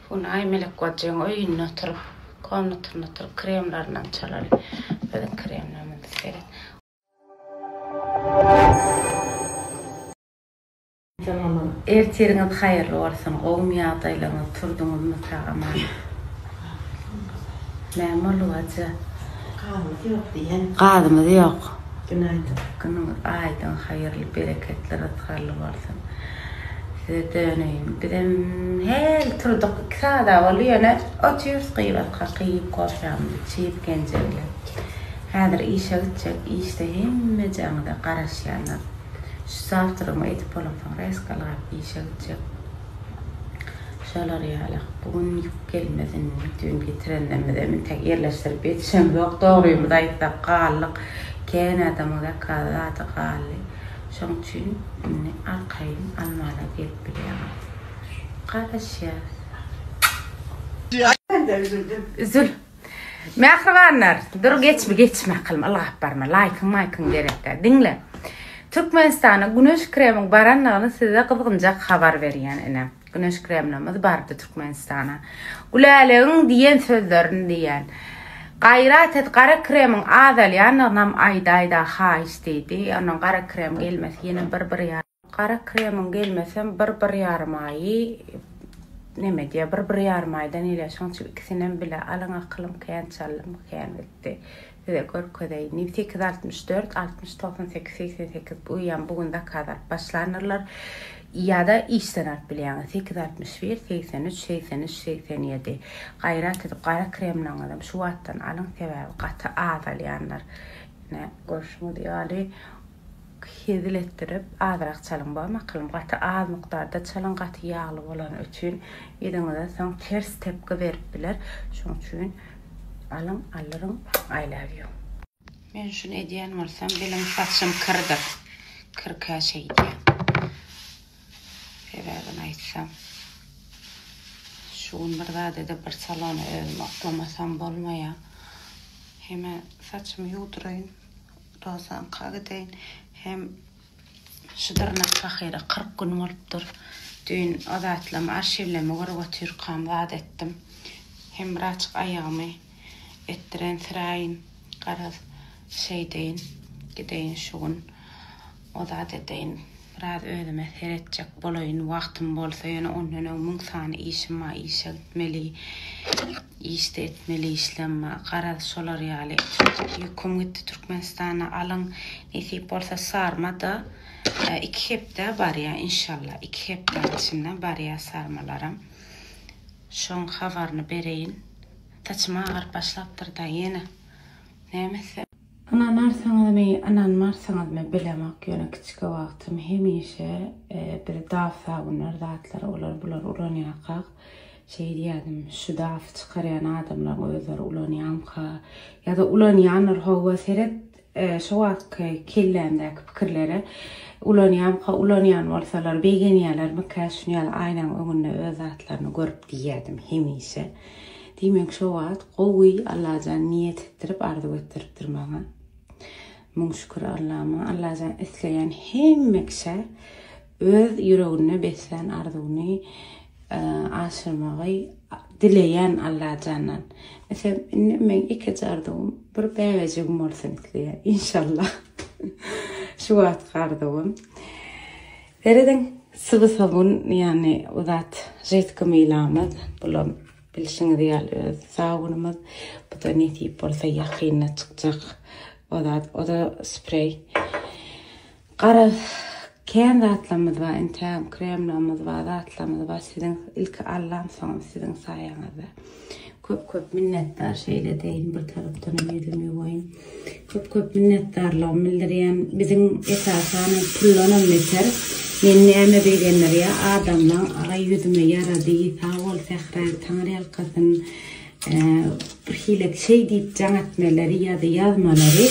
Huna melek kocan oyun nötr, kom nötr kremlarından çalar. Beden kremlerden seyret. Tamam. Erteriniz hayırlı olsun. Oğum yağdaylarını turdunuz mu tağaman? Memurlu acı. Kağıdımız yok diyen. Kağıdımız yok. Günaydın. Günün aydın hayırlı bereketler atkarlı olsun. Size döneyim. Bizim her turduk sağda oluyor ne? Otuyoruz kıyıvat kıyıp koşamdı. Çiğip genceyle. Hadır işe gidecek. İşte hem canıda karışyanlar. Şu saftarımı etip olafan reskalar işe gidecek. Şolar yalak. Bugün yük gelmedin. Dün getirenlemedemin tek yerleştirip yetişem yok. Doğruyum da ayıtta kallık. Kendi adamı da kağıdı kallı. Şunun için arkayım almala gelip biliyorum. Kardeş ya. Ben de üzüldüm. Üzül. Mehribanlar, dur geçme kılım. Allah barma. Like'ın gerekler. Dinle. Türkmenistan'a güneş kremin baranlığını size kıvınacak haber veriyen inem. Güneş kremimiz bardı Türkmenistan'a. Ulalığın diyen sözlerini diyen. Gayrat et qara kremin adalyan nam ayda ha istedi. Onun qara krem gelmesi yine bir yar. Qara kremin gelmesem bir yarmayı neme diye bir yarmaydan ile şansı ikisinden bile alın akılım kayan çalım kayan etti. Size gör köday. 864 60 98 88 bu yan bugün de kadar başlanırlar. Ya da işten bilen 861 83 83 87 gayrat edip qara kremle adam şu attan alın sebebi qatı ağdalayanlar ne görüşmü diyali hedilettirip ağdırak çalın boyma qılım qatı ağız miqdarda çalın qatı yağlı olan üçün edinize son ters tepki verip biler şunun üçün alın alırım I love you. Men şunu ediyen olsam benim saçım kırdı. Kırka şey diye. Sebebini aytsam. Şuun bir da bir salonu atlamasam bolmaya. Hem saçımı yudurayın. Rozan qagıdayın. Hem şu dırnakka xeyra 40 gün olupdur. Dün odatlama arşivleme görüp Türk'am vaat ettim. Hem birazcık ayağımı ettiren sırayın. Qaraz şeydeyin. Gideyin şuun. Odat edeyin. Biraz ödeme seyredecek bolayın vaktim bolsa yana onun mung sani işim ma işe gitmeli işte etmeli işlemme qaraz solar yali yukum gitti Türkmenistan'a alın nesip bolsa sarmada 2 hepte var ya inşallah 2 hepte içinde var ya sarmalarım şun havarını bereyin taçma ağır başlaptır da yine nemese Anan marsanız me bilemek yöne küçük vaktim hemişe bir dafa bunlar dağıtlar bular ulanıyakak şey diyedim şu dafa çıkarayan adamlar özler ulanıyamka ya da ulaniyanlar hava seret şu vak killendeki fikirleri ulaniyan varsalar begeniyalar makaşniyal aynen önüne öz atlarını görüp diyedim hemişe demek şu vak qowi Allah'tan niyet ettirip arzu ettirip durmağa Mun şükür Allah'ıma. Allah'tan isteyen hemmekse öz yüreğine beslen arzunu aşırmağı dileyen Allah'tan. Mesela ben iki arzum bir bevecim olsun isteyen. İnşallah. Şu at arzum. Dereden sıvı sabun yani uzat jetkim ilamaz. Bulam bilişini diyal öz sabunumuz. Bu da netip olsa yakınına çıkacak. O da sprey. Qara kendi atlamız var, intam kremlamız var, atlamız var. Sizin ilk Allah'ın sonra sizin sayenizde. Köp minnettar şeyle deyin bir taraftan yedim yoyun. Köp minnettarlar mildiriyen bizim esasen pullanan meter. Men neme begenler ya adamlar ay yüzüme yaradı. Tavol fehrer tanrı alkasın. Bir hilek şey deyip canatmeleri ya da yazmaları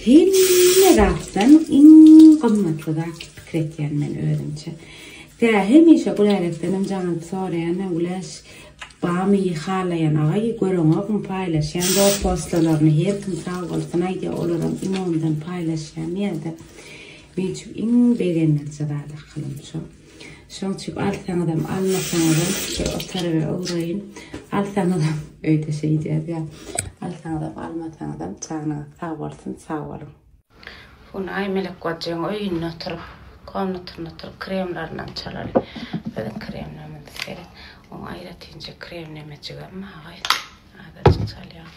hele rastdan in qımmatlı da fikretiyen men öğrenci. Ve hemişe bulaylıktanım canat sorayan ulaş bağımı yıxalayan ağayı görüngökün paylaşan bu postlarını her kim sağ olsun ayda olurum imondan paylaşan ya da men şu in begenler zararlı kılım şu. Şonçuk alsaňyzam, almasaňyzam, otarıp uğrayın. Alsaňyzam öýde şeýdi ya. Alsaňyzam, almasaňyzam çaňyňyz sag bolsun, sag bolun. Bunu aymelek gojaň öýünde oturup, komnatyna oturup kremlerden çalar. Ben kremlerden seret. O aýratynja krem nemejigem maýy. Ada çalýar.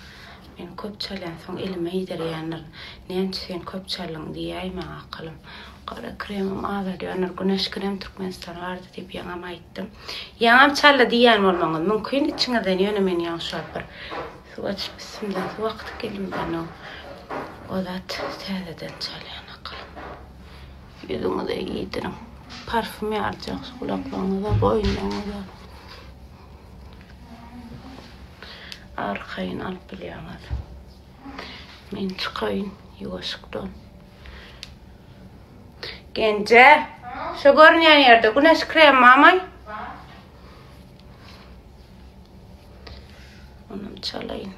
Men köp çalýan soň elime ýederýänler. Näçe sen köp çalyň diýäýme akylym. Qara kremim ağır diýär. Güneş krem Türkmenistan bardy diýip ýaňam aýtdym. Ýaňam çaldy diýän bolmaňyz mümkin içiňizden ýöne men ýaňşap bir. Suwaç bismillah wagt gelimden o zat täzeden çalýan akylym. Ýüzüňize ýitirin. Parfüm ýarjak gulaklaryňyza, boýnuňyza. Arkayın alıp bilýäňiz. Men çykaýyn ýuwaşykdan. Gence, şu görünýän ýerde güneş kremi mamay. Onum çalaýyn.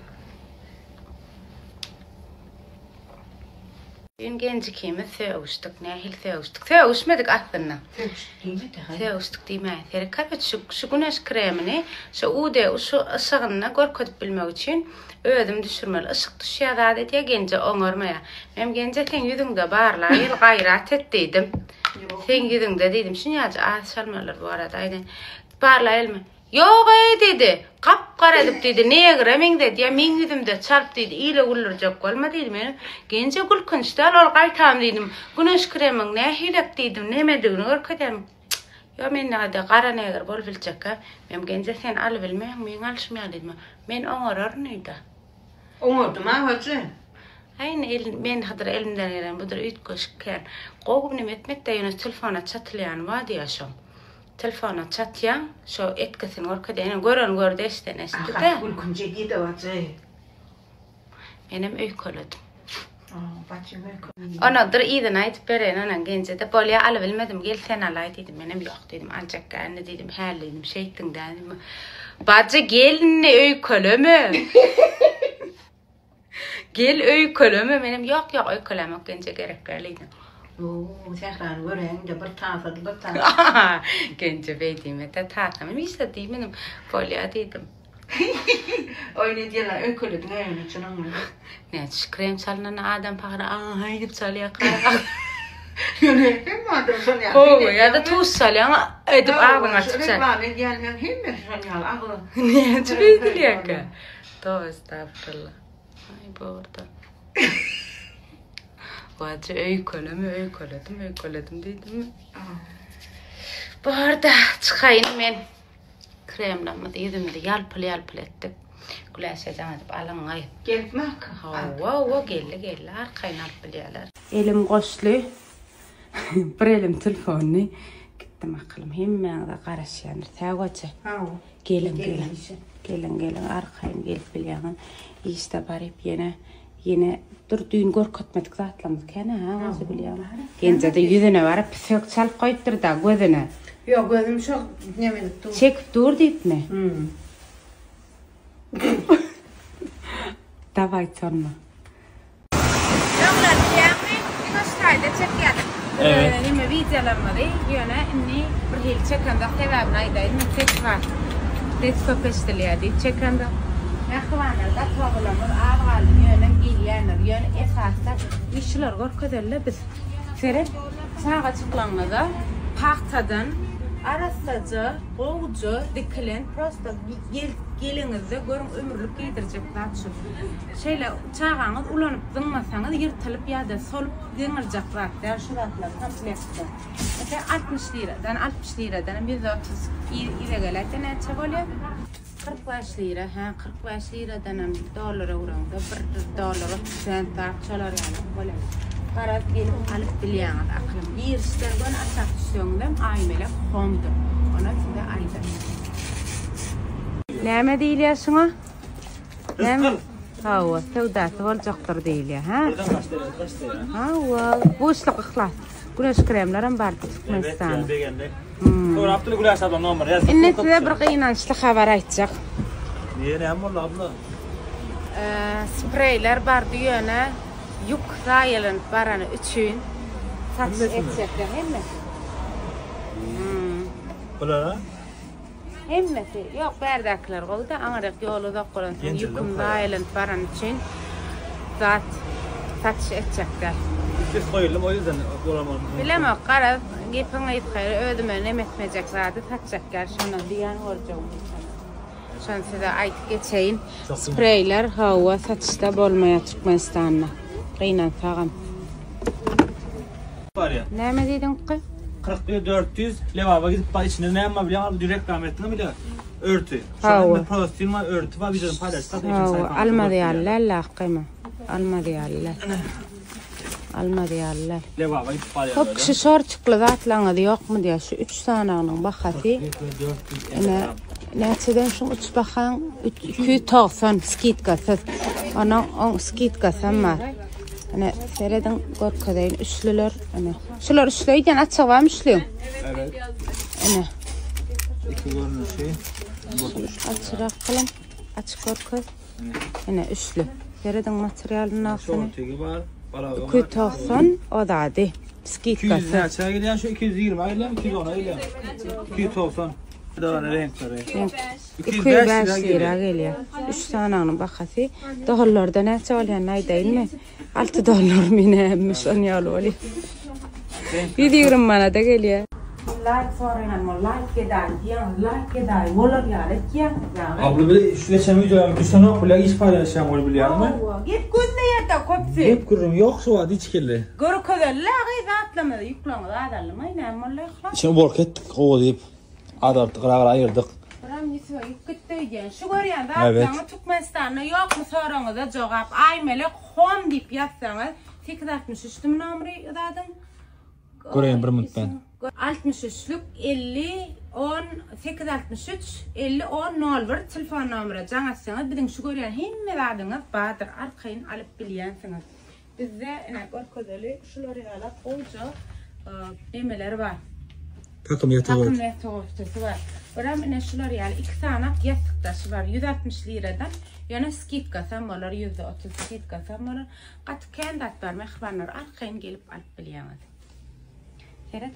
Ben gencikimi söwüşdik, nähil söwüşdik. Söwüşmedik aslında. Söwüşdik diýmä. Terkat şu güneş kremini, şu ude, şu ışıgyna görkezip bilmek üçin özüm düşürmeli. Işık düşýär zat diýe gence oňarmaýa. Men gence sen ýüzüňde barlar, ýyl gaýrat etdidim. Sen ýüzüňde diýdim, şuňaça aşalmalar bu arada aýdan. Barlar elmi? Yok dedi. Kapkara edip dedi. Neye göre men dedi. Ya men yüzümde çarp dedi. İyle gülürcek olma dedi. Men gence gülkünçler ol qaytam dedim. Güneş kremin ne hilek dedim. Neme dedim. Görkedim. Ya men nade qara neger bol bilecek ha. Men gence sen al bilmeýän men alşmaýar dedim. Men oňarar neydi? Oňardym ha hoca. Ayne men hadyr elimden gelen budur ütköşken. Gowgum etmekde ýöne telefona çatylýan wadi ýaşam. Telefona çatýan, şo etkisini görkezden gören gördi işte näsdi de. Gülkünçe gidi hoca. Menem öýköledim. Baçym öýköledim. Onadyr ýygyny aýtyp beren, anan gence de bolýa aly bilmedim. Gel sen alaý dedim. Menem ýok dedim. Ancak gäni dedim. Häl dedim. Şeýtiňden. Bacı gelini öýköleme. Gel öýköleme. Menem ýok öýkölemek gence gerek geldi. Sehran göreňde bir taýsady bir taýsady. Gence beýdime de taýsam. Misa diýmenim. Bolýa dedim. Oýny diýerler öýkölediň öýüni üçin oňar. Näçe krem çalynan adam pagara aý dip çalýar qara. Ýöne hem adam şonýar. O ýa-da tuz çalýan edip agyňa çykýar. Reklamy diýen hem şonýar agy. Näçe beýdilýär? Toz estağfurullah. Ay borda. Bacı öýköledim diýdim. Borda çykaýyn men. Kremlamy ýüzümde ýalpyl etdim. Güläşe jaňyp alaňy. Gelmek. Wow, geldi. Arkaýyn alyp bilýärler. Elim goşly. Bir elim telefony. Gitdim akylym hemmeňde garaşýandyr. Täwäçe. Gelin arkaýyn gelip bilýän. İşte barip yine düýün görkezmedik zatlarymyz kene ha, oňa bilýän. Gence de ýüzüne barip sök çalyp goýupdyr da gözüne. Yok gözüm şok nemedik dur. Çekip dur diýipmi? Davay çorma. Yollar diýämi? Ýa-da çekýär. Evet. Nime videolarymyzy ýöne inni bir hil çekende sebäbini aýdaýyn. Çekýär. Deskop estilýär diýip çekende. Ähwanlar da toglamyr ağaly ýöne gelýänler. Ýöne esasda işler görkezelle biz. Seret sağa çyklanmaga paxtadan arasaca, gowucu, dikilen prosta geliňizde görüň ömürlük giydirjek zat şu. Şeýle çağaňyz ulanyp zyňmasaňyz ýyrtylyp ýa-da solup zyňyrjak zat. Däl şu zatlar kompleksde. Ete 60 liradan 60 liradan 130 ýere gelýär. Näçe bolýar? 45 lira, 45 liradan dollara uğranda, $1 30 cent akçalar yani böyle. Qarat gelip alıp bilýäňiz aklym. Bir işden gön aşak düşýäňdem aýmele hondy. Ona şunda aýdym. Näme diýilýär şuňa? Näme? Hawa, sewdasy boljakdyr diýilýär, ha? Hawa, boşluk ihlas. Güneş kremlerim bar Türkmenistan. Evet, begende. Sonra haftalık güneş abla numar yaz. Inne size bir gynançly habar aýtjak. Niye ne bolla abla? Spreyler bar diýene yuk raýalynyp barany üçin saç etjekler hemme. Olara? Hemmesi yok berdaklar qoydu. Aňarak ýolu da qoran. Ýükümde aýlan baran üçin zat satış etjekler. Biz koyalım o yüzden olamadım. Bilemem qara gepin aýtgaýry ödüme nemetmejek zady satjekler. Şonu diýen boljak. Şonu size aýtyp geçeýin. Spreyler hawa satışda bolmaýar Türkmenistanda. Gynan sagam. Var ya. Näme diýdiň qy? 40-400 levaba gidip içinde ne yapma biliyor musun? Direkt rahmetine bile örtü. Şu Ha, anda o. prostin var, örtü var. Bizim paylaştık. Alma diýerler laqyma. Alma diýerler. Alma diýerler. Levaba gidip paylaştık. Hop kişi şorçuklu zatlaňy ýokmy diýär. Şu 3 sanagynyň bahasy. Näçeden şu 3 bahan 290 skitkasy. Ana on skitkasy var. Ana seredin gorkadeýin üçlüler. Ana şular üçlüýden açyk barmy üçlüň? Evet. Ana İki görünüşü. açyrak kılım. Açyk gorka. Ana üçlü. Seredin materialyny asyny. Şortigi var. 290 o da adi. 200 Skitkasy. ne açığa gidiyor şu 220 ayrılan 210 ayrılan 290 daha ne renk var 205 lira geliyor. 3 sanagynyň bahasy. Dolarlarda näçe bolýan aýdaýynmy? 6 dolar minämiş onu ýaly. 120 manata gelýär. Like soraýan mı? Like edäň, like edäň. Bolar ýaly. Abla bir şu geçen videoya bir sana okula iş paylaşacağım onu biliyor musun? Git gözleýärde köpsi. Hep kurum yok şu adı hiç geldi. Görkezler gaýdatlamady, ýüklemedi adalmy. Näme bolýar? Şimdi bork ettik o deyip adarttık ayırdık. Buram ýetip gitdiýen. Şu görýän Evet. zatlaňy Türkmenistanda ýokmy soraňyza jogap aýmele hom diýip ýatsaňyz 863 numary ýazadyň. Göreyim bir minut ben. 63'lük 50 10 863 50 10 01 telefon numara jaňatsaňyz biziň şu görýän hemme zadyňyz badyr arkaýyn alyp bilýänsiňiz. Bizde ene görkezeli şulary alap goýja emeler bar. Takım yatağı. Takım yatağı var. Buram ene şulary ýaly 2 sanak ýastıkdaşy bar 160 liradan. Ýana skitka sambolar %30 skitka sambolar. Gat kendat bar mehmanlar arkaýyn gelip alyp bilýänsiz. Seret